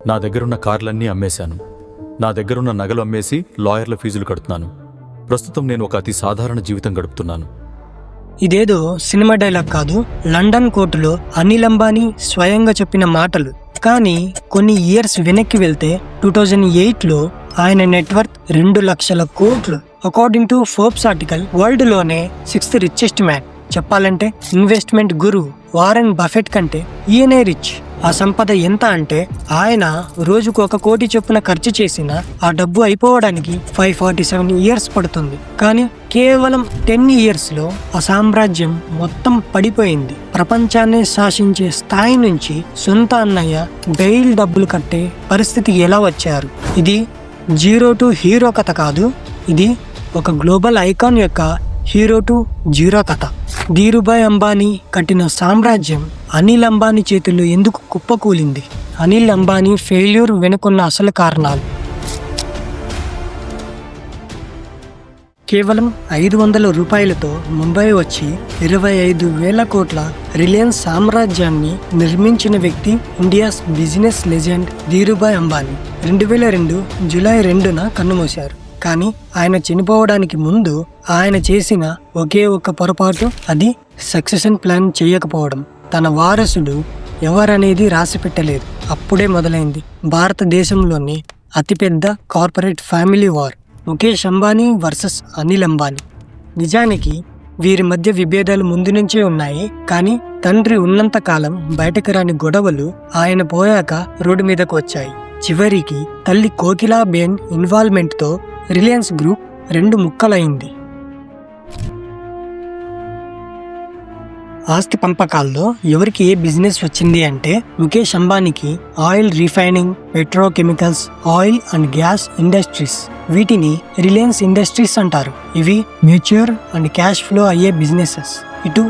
నా దగ్గరున్న కార్లన్నీ అమ్మేశాను. నా దగ్గరున్న నగలు అమ్మేసి లాయర్ల ఫీజులు కడుతున్నాను. ప్రస్తుతం నేను ఒక అతి సాధారణ జీవితం గడుపుతున్నాను. ఇదేదో సినిమా డైలాగ్ కాదు, లండన్ కోర్టులో అనిల్ అంబానీ స్వయంగా చెప్పిన మాటలు. కానీ కొన్ని ఇయర్స్ వెనక్కి వెళ్తే 2008లో ఆయన నెట్వర్క్ 2 లక్షల కోట్లు. According to Forbes article world లోనే 6th రిచెస్ట్ మ్యాన్. చెప్పాలంటే ఇన్వెస్ట్మెంట్ గురు వారెన్ బఫెట్ కంటే ఈయనే రిచ్. ఆ సంపద ఎంత అంటే ఆయన రోజుకు 1 కోటి చొప్పున ఖర్చు చేసిన ఆ డబ్బు అయిపోవడానికి 547 ఇయర్స్ పడుతుంది. కానీ కేవలం 10 ఇయర్స్ లో ఆ సామ్రాజ్యం మొత్తం పడిపోయింది. ప్రపంచాన్ని శాసించే స్థాయి నుంచి సొంత అన్నయ్య బెయిల్ డబ్బులు కట్టే పరిస్థితి ఎలా వచ్చారు? ఇది జీరో టు హీరో కథ కాదు, ఇది ఒక గ్లోబల్ ఐకాన్ యొక్క హీరో టు జీరో కథ. ధీరుభాయ్ అంబానీ కట్టిన సామ్రాజ్యం అనిల్ అంబానీ చేతుల్లో ఎందుకు కుప్పకూలింది? అనిల్ అంబానీ ఫెయిల్యూర్ వెనుకున్న అసలు కారణాలు. కేవలం 500 రూపాయలతో ముంబై వచ్చి 25,000 కోట్ల రిలయన్స్ సామ్రాజ్యాన్ని నిర్మించిన వ్యక్తి India's business legend Dhirubhai Ambani. 2002 July 2న కన్నుమూశారు. కానీ ఆయన చనిపోవడానికి ముందు ఆయన చేసిన ఒకే ఒక్క పొరపాటు, అది సక్సెషన్ ప్లాన్ చేయకపోవడం. తన వారసుడు ఎవరనేది రాసి పెట్టలేదు. అప్పుడే మొదలైంది భారతదేశంలోని అతిపెద్ద corporate family war, Mukesh Ambani versus Anil Ambani. నిజానికి వీరి మధ్య విభేదాలు ముందు నుంచే ఉన్నాయి. కానీ తండ్రి ఉన్నంత కాలం బయటకు రాని గొడవలు ఆయన పోయాక రోడ్డు మీదకు వచ్చాయి. చివరికి తల్లి కోకిలాబేన్ ఇన్వాల్వ్మెంట్తో రిలయన్స్ గ్రూప్ 2 ముక్కలైంది. ఆస్తి పంపకాల్లో ఎవరికి ఏ బిజినెస్ వచ్చింది అంటే ముఖేష్ అంబానీకి oil refining, petrochemicals, oil and gas industries. వీటిని రిలయన్స్ ఇండస్ట్రీస్ అంటారు. ఇవి మ్యూచువర్ అండ్ క్యాష్ ఫ్లో అయ్యే బిజినెసెస్. ఇటు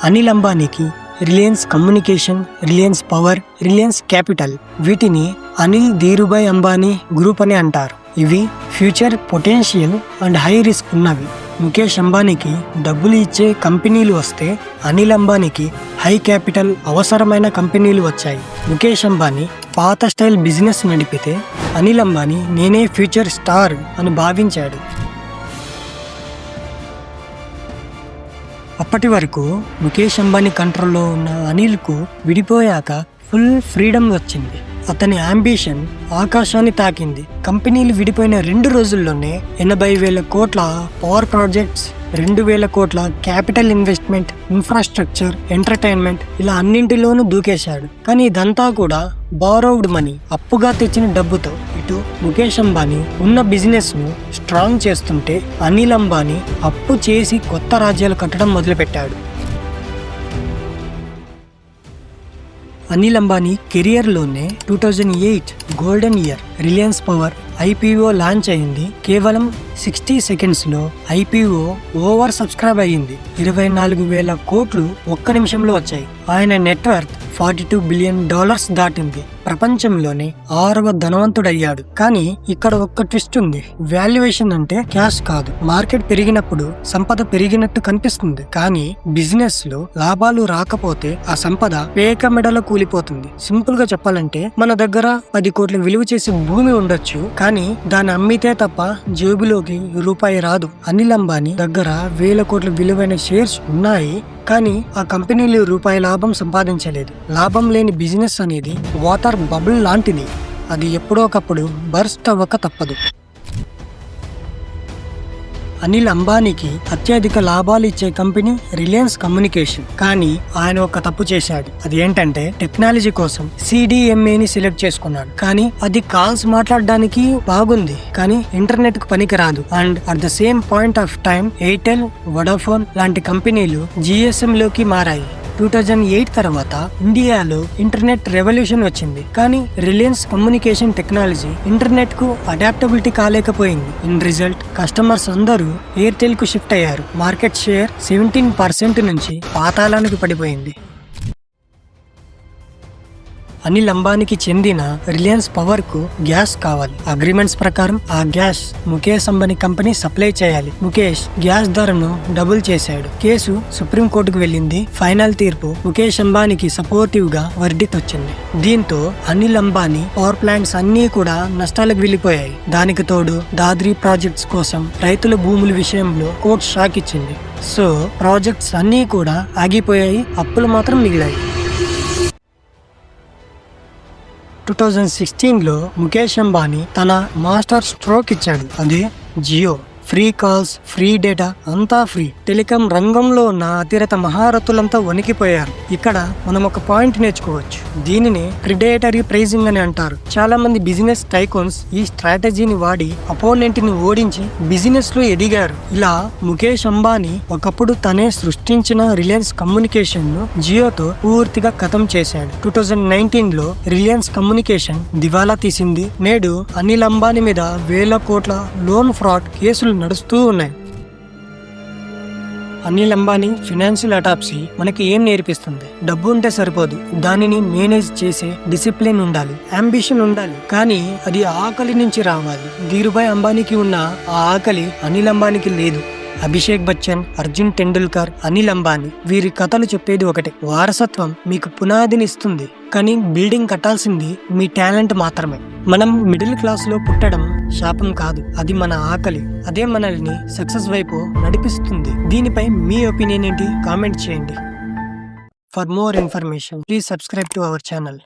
అనిల్ అంబానీకి Reliance communication, Reliance power, Reliance capital. వీటిని అనిల్ ధీరుభాయ్ అంబానీ గ్రూప్ అని అంటారు. ఇవి future potential and high risk ఉన్నవి. ముఖేష్ అంబానీకి డబ్బులు ఇచ్చే కంపెనీలు వస్తే అనిల్ అంబానీకి హై క్యాపిటల్ అవసరమైన కంపెనీలు వచ్చాయి. ముఖేష్ అంబానీ పాత స్టైల్ బిజినెస్ నడిపితే అనిల్ అంబానీ నేనే ఫ్యూచర్ స్టార్ అని భావించాడు. అప్పటి వరకు ముఖేష్ అంబానీ కంట్రోల్లో ఉన్న అనిల్కు విడిపోయాక ఫుల్ ఫ్రీడమ్ వచ్చింది. అతని అంబిషన్ ఆకాశాన్ని తాకింది. కంపెనీలు విడిపోయిన 2 రోజుల్లోనే 80,000 కోట్ల పవర్ ప్రాజెక్ట్స్, 2,000 కోట్ల క్యాపిటల్ ఇన్వెస్ట్మెంట్, ఇన్ఫ్రాస్ట్రక్చర్, ఎంటర్టైన్మెంట్, ఇలా అన్నింటిలోనూ దూకేశాడు. కానీ ఇదంతా కూడా బారోవ్డ్ మనీ, అప్పుగా తెచ్చిన డబ్బుతో. ఇటు ముఖేష్ అంబానీ ఉన్న బిజినెస్ ను స్ట్రాంగ్ చేస్తుంటే అనిల్ అంబానీ అప్పు చేసి కొత్త రాజ్యాలు కట్టడం మొదలుపెట్టాడు. అనిల్ అంబానీ కెరియర్లోనే 2008 golden year. Reliance power IPO launch అయింది. కేవలం 60 సెకండ్స్లో IPO ఓవర్ సబ్స్క్రైబ్ అయ్యింది. 24,000 కోట్లు ఒక్క నిమిషంలో వచ్చాయి. ఆయన నెట్వర్క్ $42 బిలియన్ దాటింది. ప్రపంచంలోనే 6వ ధనవంతుడయ్యాడు. కానీ ఇక్కడ ఒక్క ట్విస్ట్ ఉంది. వాల్యుయేషన్ అంటే క్యాష్ కాదు. మార్కెట్ పెరిగినప్పుడు సంపద పెరిగినట్టు కనిపిస్తుంది. కానీ బిజినెస్ లో లాభాలు రాకపోతే ఆ సంపద పేక మెడలో కూలిపోతుంది. సింపుల్ గా చెప్పాలంటే మన దగ్గర 10 కోట్ల విలువ చేసే భూమి ఉండొచ్చు, కానీ దాన్ని అమ్మితే తప్ప జేబులోకి రూపాయి రాదు. అనిల్ అంబానీ దగ్గర 1,000 కోట్ల విలువైన షేర్స్ ఉన్నాయి, కానీ ఆ కంపెనీలు రూపాయి లాభం సంపాదించలేదు. లాభం లేని బిజినెస్ అనేది వాటర్ బబుల్ లాంటిది. అది ఎప్పుడో ఒకప్పుడు బర్స్ట్ అవ్వక తప్పదు. అనిల్ అంబానీకి అత్యధిక లాభాలు ఇచ్చే కంపెనీ రిలయన్స్ కమ్యూనికేషన్. కానీ ఆయన ఒక తప్పు చేశాడు. అది ఏంటంటే టెక్నాలజీ కోసం CDMAని సెలెక్ట్ చేసుకున్నాడు. కానీ అది కాల్స్ మాట్లాడడానికి బాగుంది, కానీ ఇంటర్నెట్ కు పనికిరాదు. And at the same point of time Airtel, Vodafone లాంటి కంపెనీలు GSM లోకి మారాయి. 2008 తర్వాత ఇండియాలో ఇంటర్నెట్ రెవల్యూషన్ వచ్చింది. కానీ రిలయన్స్ కమ్యూనికేషన్ టెక్నాలజీ ఇంటర్నెట్ కు అడాప్టబిలిటీ కాలేకపోయింది. ఇన్ రిజల్ట్ కస్టమర్స్ అందరూ ఎయిర్టెల్ కు షిఫ్ట్ అయ్యారు. మార్కెట్ షేర్ 17% నుంచి పాతాళానికి పడిపోయింది. అనిల్ అంబానీకి చెందిన రిలయన్స్ పవర్ కు గ్యాస్ కావాలి. అగ్రిమెంట్స్ ప్రకారం ఆ gas Mukesh Ambani company supply చేయాలి. ముఖేష్ గ్యాస్ ధరను డబుల్ చేశాడు. కేసు సుప్రీం కోర్టుకు వెళ్ళింది. ఫైనల్ తీర్పు ముఖేష్ అంబానీకి సపోర్టివ్ గా వర్డిక్ట్ వచ్చింది. దీంతో అనిల్ అంబానీ పవర్ ప్లాంట్స్ అన్ని కూడా నష్టాలకు వెళ్లిపోయాయి. దానికి తోడు దాద్రి ప్రాజెక్ట్స్ కోసం రైతుల భూముల విషయంలో కోర్టు షాక్ ఇచ్చింది. సో ప్రాజెక్ట్స్ అన్నీ కూడా ఆగిపోయాయి, అప్పులు మాత్రం మిగిలాయి. 2016లో ముఖేష్ అంబానీ తన మాస్టర్ స్ట్రోక్ ఇచ్చాడు. అదే Jio. Free calls, free data, అంతా ఫ్రీ. టెలికాం రంగంలో ఉన్న అతిరత మహారథులంతా వణికిపోయారు. ఇక్కడ మనం ఒక పాయింట్ నేర్చుకోవచ్చు. దీనిని ప్రిడేటరీ ప్రైజింగ్ అని అంటారు. చాలా మంది బిజినెస్ టైకోన్స్ ఈ స్ట్రాటజీని వాడి అపోనెంట్ ని ఓడించి బిజినెస్ లో ఎదిగారు. ఇలా ముఖేష్ అంబానీ ఒకప్పుడు తనే సృష్టించిన రిలయన్స్ కమ్యూనికేషన్ ను జియోతో పూర్తిగా ఖతం చేశాడు. 2019లో రిలయన్స్ కమ్యూనికేషన్ దివాలా తీసింది. నేడు అనిల్ అంబానీ మీద వేల కోట్ల లోన్ ఫ్రాడ్ కేసులు నడుస్తూ ఉన్నాయి. అనిల్ అంబానీ ఫినాన్షియల్ అటాప్సీ మనకి ఏం నేర్పిస్తుంది? డబ్బు ఉంటే సరిపోదు, దానిని మేనేజ్ చేసే డిసిప్లిన్ ఉండాలి, అంబిషన్ ఉండాలి, కానీ అది ఆకలి నుంచి రావాలి. ధీరుభాయ్ అంబానీకి ఉన్న ఆ ఆకలి అనిల్ అంబానీకి లేదు. అభిషేక్ బచ్చన్, అర్జున్ టెండూల్కర్, అనిల్ అంబానీ వీరి కథలు చెప్పేది ఒకటే: వారసత్వం మీకు పునాదిని ఇస్తుంది, కానీ బిల్డింగ్ కట్టాల్సింది మీ టాలెంట్ మాత్రమే. మనం మిడిల్ క్లాస్ లో పుట్టడం శాపం కాదు, అది మన ఆకలి. అదే మనల్ని సక్సెస్ వైపు నడిపిస్తుంది. దీనిపై మీ ఒపీనియన్ ఏంటి? కామెంట్ చేయండి. For more information please subscribe to our channel.